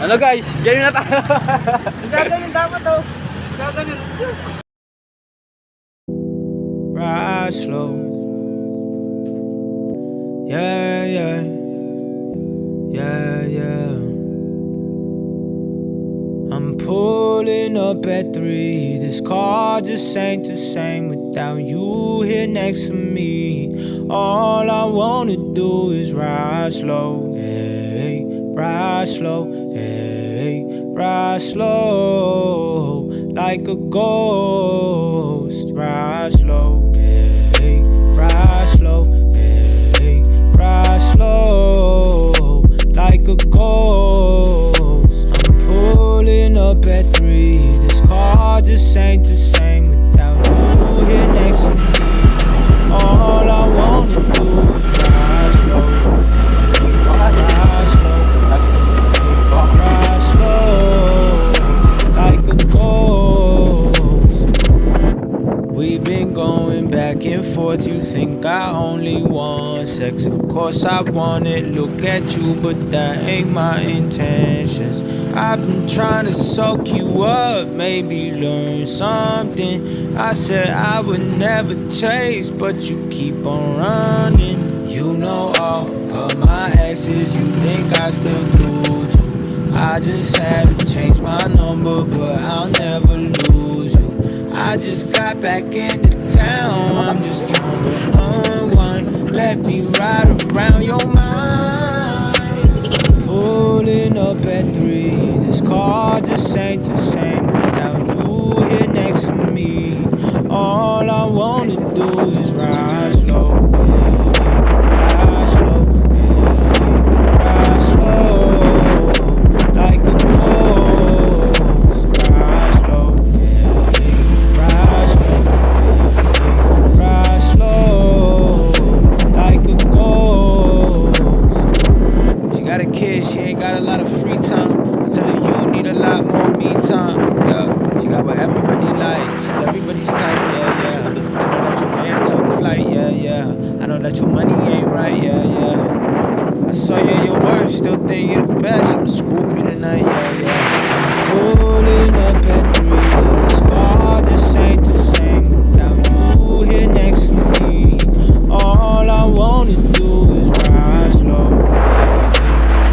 Ano guys, ganyan na tayo. Gaganin dapat daw. Gaganin. Ride slow. Yeah, yeah. Yeah, yeah. I'm pulling up at 3. This car just ain't the same without you here next to me. All I wanna do is ride slow. Hey, ride slow. Hey, ride slow. Like a ghost. Ride slow. Hey, ride slow. Hey, ride slow. Like a ghost. I'm pulling up at 3. This car just ain't the same without you here next to me. All I wanna do is ride slow. Ride slow. Ride slow. Like a ghost. We've been going back and forth. You think I only want sex? Of course I want it. Look at you, but that ain't my intentions. I've been trying to soak you up, maybe learn something. I said I would never taste, but you keep on running. You know all of my exes, you think I still do too. I just had to change my number, but I'll never lose you. I just got back into town, I'm just trying to unwind. Let me ride around your mind. Pulling up at 3. This car just ain't the same without you here next to me. All I wanna do is ride slow. Ride slow. Ride slow. Like a ghost. Ride slow. Ride slow. Ride slow. Like a ghost. She got a kid, she ain't got a lot of free time. I tell her you need a lot more me time. Yeah, she got what everybody likes. She's everybody's type. Yeah, yeah. I know that your man took flight. Yeah, yeah. I know that your money ain't right. Yeah, yeah. I saw you at your worst, still think you're the best. I'ma scoop you tonight. Yeah, yeah. I'm pulling up at 3. This car just ain't the same without you here next to me. All I wanna do is ride slow.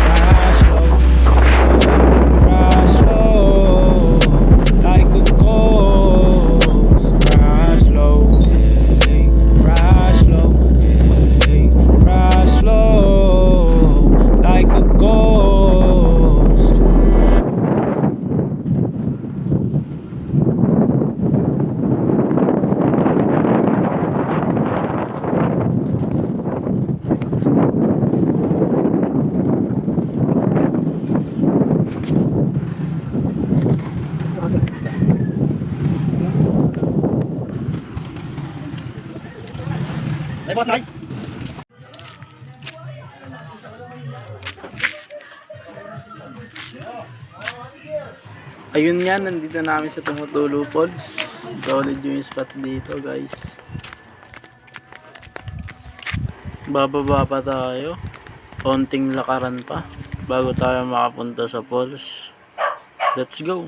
Ride slow. Ride slow. Like a ghost. Ride slow. Hey, ride slow. Hey, ride slow. Like a ghost. Ay, boss, ay. Ayun nga, nandito namin sa Tumutulo Falls. Solid yung spot dito guys. Bababa pa tayo. Konting lakaran pa bago tayo makapunta sa falls. Let's go.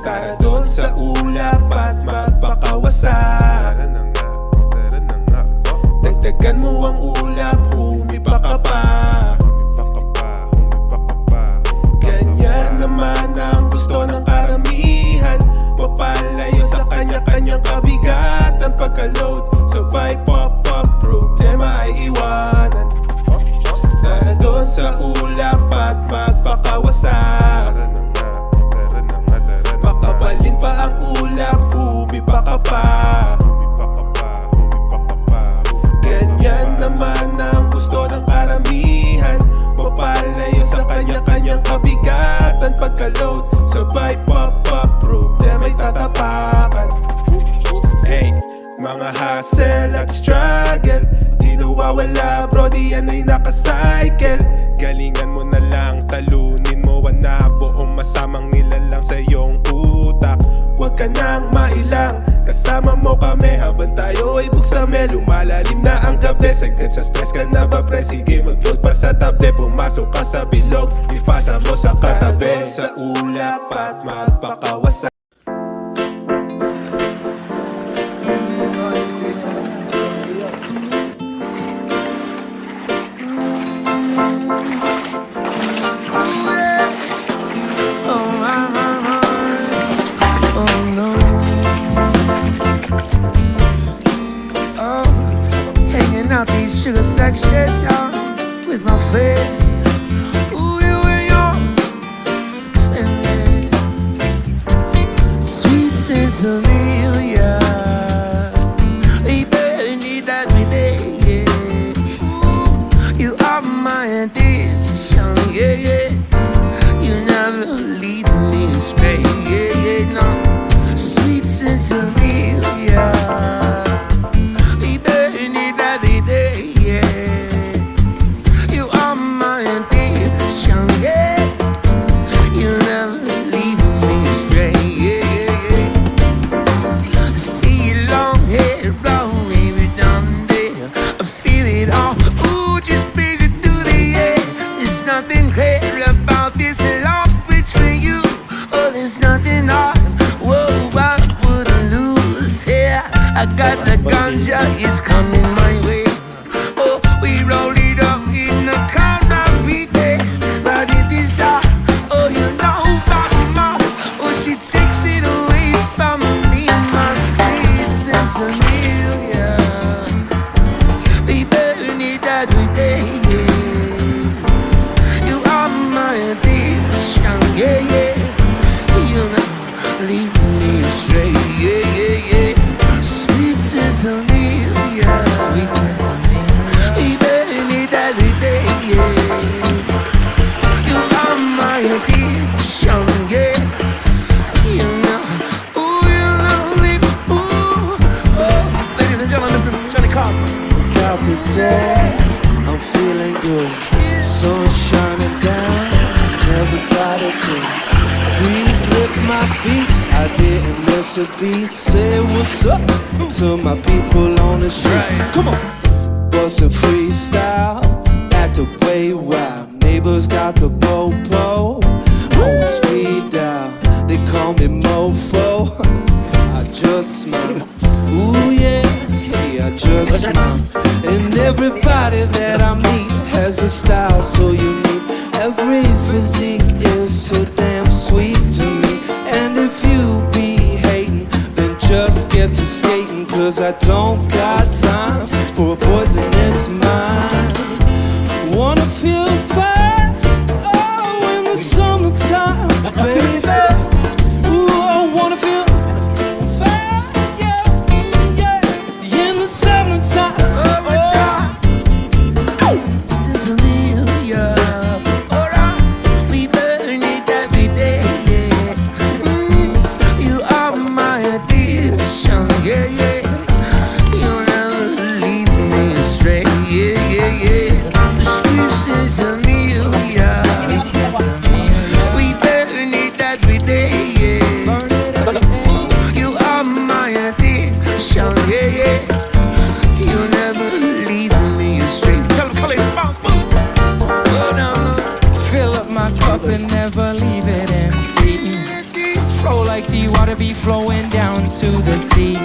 Tara doon sa ulap at magpakawasak. Dagdagan mo ang ulap, humipa ka pa. Ganyan naman ang gusto ng karamihan. Mapalayo sa kanya-kanyang kabigatan. Pagka-load, sabay pop-up, problema ay iwanan. Tara doon sa ulap at magpakawasak. Makabalin pa ang ulap, humipa ka pa. Ganyan naman ang gusto ng karamihan. Mapalayo sa kanya-kanyang kabigatan. Pagka-load, sabay pop-up, problema'y tatapakan. Hey, mga hassle at struggle, di nawawala bro, di yan ay nakacycle. Galingan mo na lang, talunin mo na buong masamang nilalang sa iyong utak. Huwag ka nang mailang, kasama kasama mo kami habang tayo ay buksame. Lumalalim na ang gabi, sagad sa stress ka na ba pre? Sige mag-load pa sa tabi, pumasok ka sa bilog, ipasa mo sa katabi. Sa ulap at magpakawasan. These sugar sections with my friends. Ooh, you and your friend. Sweet sense of Amelia. We barely need that every day, yeah. Ooh, you are my addiction, yeah, yeah. You never lead me astray, yeah, yeah, no. Sweet sense of Amelia. I got the ganja, it's coming my way. Oh, we roll it up in the car every day. But it is hot, oh, you know about my. Oh, she takes it away from me, my sweet sense of Amelia. We burn it every day, yes. You are my addiction, yeah, yeah. You know, leave me astray, yeah, yeah, yeah. Sweet sense of Amelia. Sweet sense of Amelia. We burn it every day, yeah. You are my addiction, yeah. You know, ooh, you know me, ooh, oh. Ladies and gentlemen, Mr. Johnny Cosmo. Out the day, I'm feeling good. Sun shining down, everybody's here. Breeze lift my feet, I didn't miss a beat. Say what's up to my people on the street. Come on, bust a freestyle, act a way wild. Neighbors got the popo on speed dial. They call me mofo. I just smile. Ooh yeah, hey, I just smile. And everybody that I meet has a style so unique. Every physique is so damn sweet to me. And if you be hating, then just get to skating. Cause I don't got time for a poisonous mind. Wanna feel fine, oh, in the summertime, baby. Ooh, I wanna feel fine, yeah, yeah, in the summertime. Sense of Amelia. We burn it every day, yeah. You are my addiction, yeah, yeah. You never leave me astray, yeah, yeah, yeah. The sweet sense of Amelia. We burn it every day, yeah. You are my addiction, yeah, yeah. You never leave me astray. Tell them, call it, boom, boom. Oh, no, no. Fill up my cup and never leave it empty. Flow like the water be flowing down to the sea.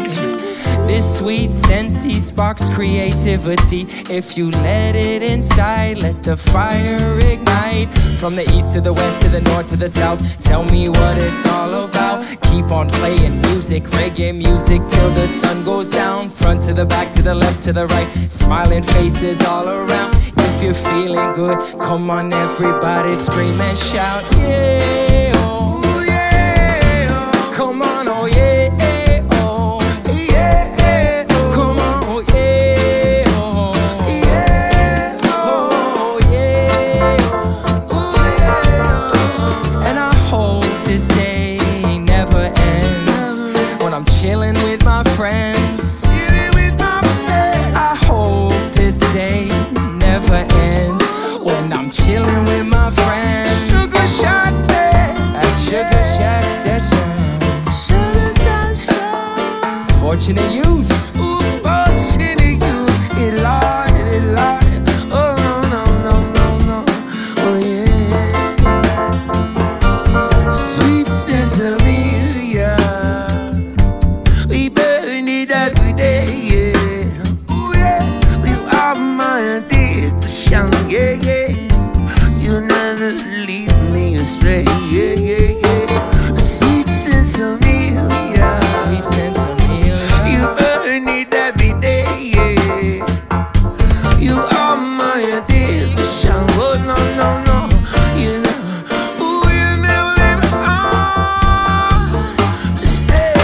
This sweet sensei sparks creativity. If you let it inside, let the fire ignite. From the east to the west to the north to the south, tell me what it's all about. Keep on playing music, reggae music till the sun goes down. Front to the back, to the left, to the right, smiling faces all around. If you're feeling good, come on everybody, scream and shout, yeah, oh, yeah, oh. Come on, oh yeah, oh, yeah, oh. Come on, oh yeah, oh, yeah, oh, yeah, oh, yeah. And I hope this day never ends when I'm chilling with my friends. I hope this day never ends when I'm chilling with my friends. Sugar Shack at Sugar Shack Sessions. Unfortunate youth. Ooh, fortunate youth. It lied. Oh, no, no, no, no, no. Oh, yeah. Sweet sense of me, yeah. We burn it every day, yeah. Ooh, yeah. You are my addiction, yeah, yeah. You never leave me astray, yeah, yeah, yeah. Sweet sense of me, yeah. Sweet sense of me, yeah. You burn it every day, yeah. You are my addiction, oh no, no, no. You know, ooh, you never leave me astray.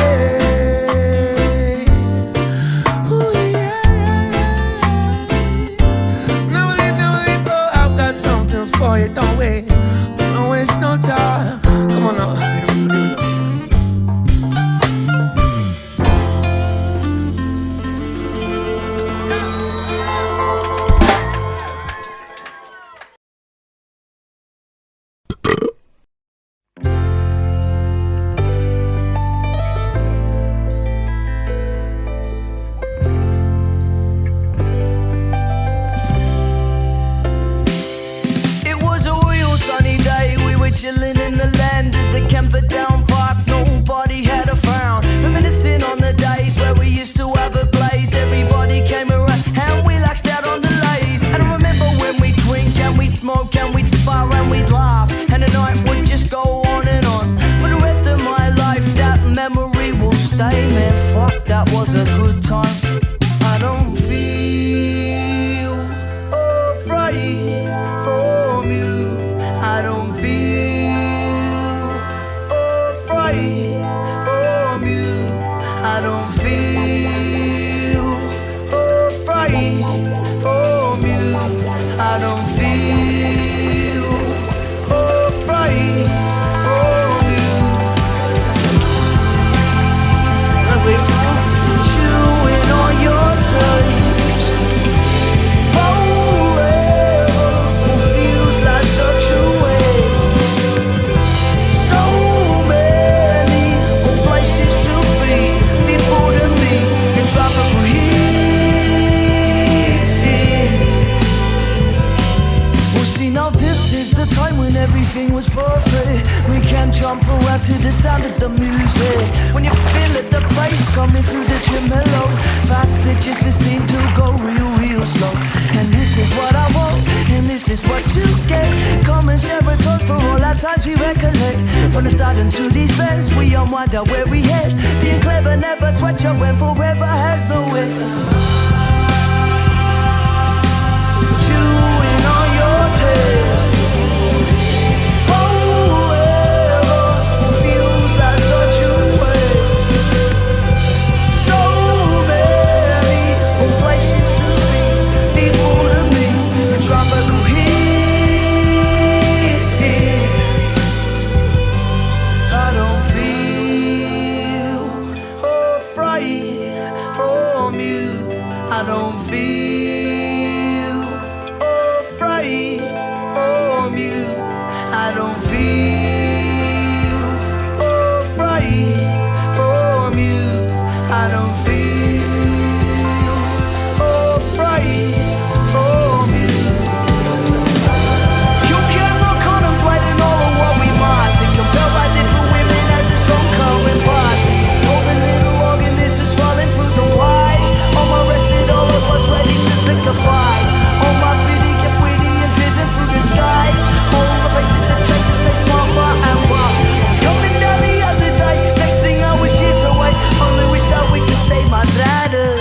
Ooh, yeah, yeah. Never leave, oh, I've got something for you, don't wait. Don't waste no time. Come on now. It was a real sunny day. We were chilling in the land at the camper down park. Nobody had a frown. Reminiscing on the days where we used to have a blaze. Everybody came around and we laxed out on the lays. And I remember when we'd drink and we'd smoke and we'd spar and we'd laugh. And the night would just go on and on. For the rest of my life, that memory will stay, man. Fuck, that was a good time. I don't feel afraid from you. I don't feel afraid from you. I don't feel afraid from you. I don't feel afraid from you. Chewing on your taste forever feels like such a waste. So many places to be, people to meet, and tropical heat. Well, see, now this is the time when everything was perfect. We can jump around to the sound of the music. When you feel it, the bass coming through the tremolo. Passages that seem to go real, real slow. And this is what I want, and this is what you get. Come and share a toast for all our times we recollect. From the start into these vents, we unwind out where we head. Being clever never sweat you when forever has no end. Chewing on your tail forever feels like such a waste. So many places to be, people to meet, and tropical heat. I don't feel afraid from you. I don't feel afraid from you. I don't feel afraid from you. I don't feel afraid from you. You cannot contemplate in all of what we must. And compelled by different women as a strong current passes. Holding little organisms falling through the wide. On my rested, all of us ready to pick a fight. On my pity, get witty and driven through the sky. All the faces that change to say small, far and wide. It's coming down the other day. Next thing I was years away. Only wish that we could stay my ladder.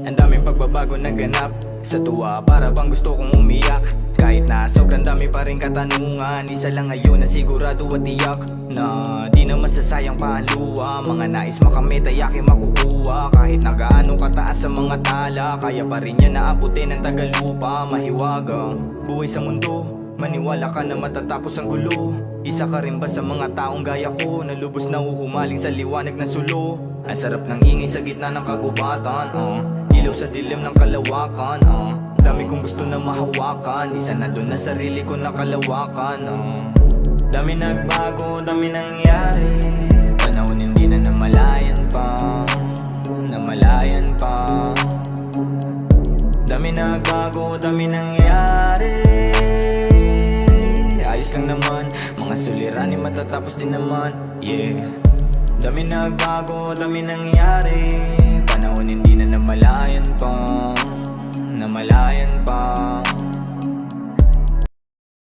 Ang daming pagbabago naganap sa tuwa, para bang gusto kong umiyak. Kahit na sobrang dami pa rin katanungan, isa lang ngayon na sigurado at tiyak na di na masasayang pa ang luha. Mga nais makamit ay aking makukuha. Kahit na gaano kataas sa mga tala, kaya pa rin yan naabutin ng tagalupa. Mahiwaga, buhay sa mundo, maniwala ka na matatapos ang gulo. Isa ka rin ba sa mga taong gaya ko, na lubos na uhumaling sa liwanag na sulo? Ang sarap ng ingay sa gitna ng kagubatan, ilaw sa dilim ng kalawakan, dami kong gusto na mahawakan, isa na dun na sarili ko na kalawakan, Dami nagbago, dami nangyari, panahon hindi na namalayan pa, namalayan pa. Dami nagbago, dami nangyari, ayos lang naman, mga suliranin matatapos din naman, yeah. Dami nagbago, dami nangyari,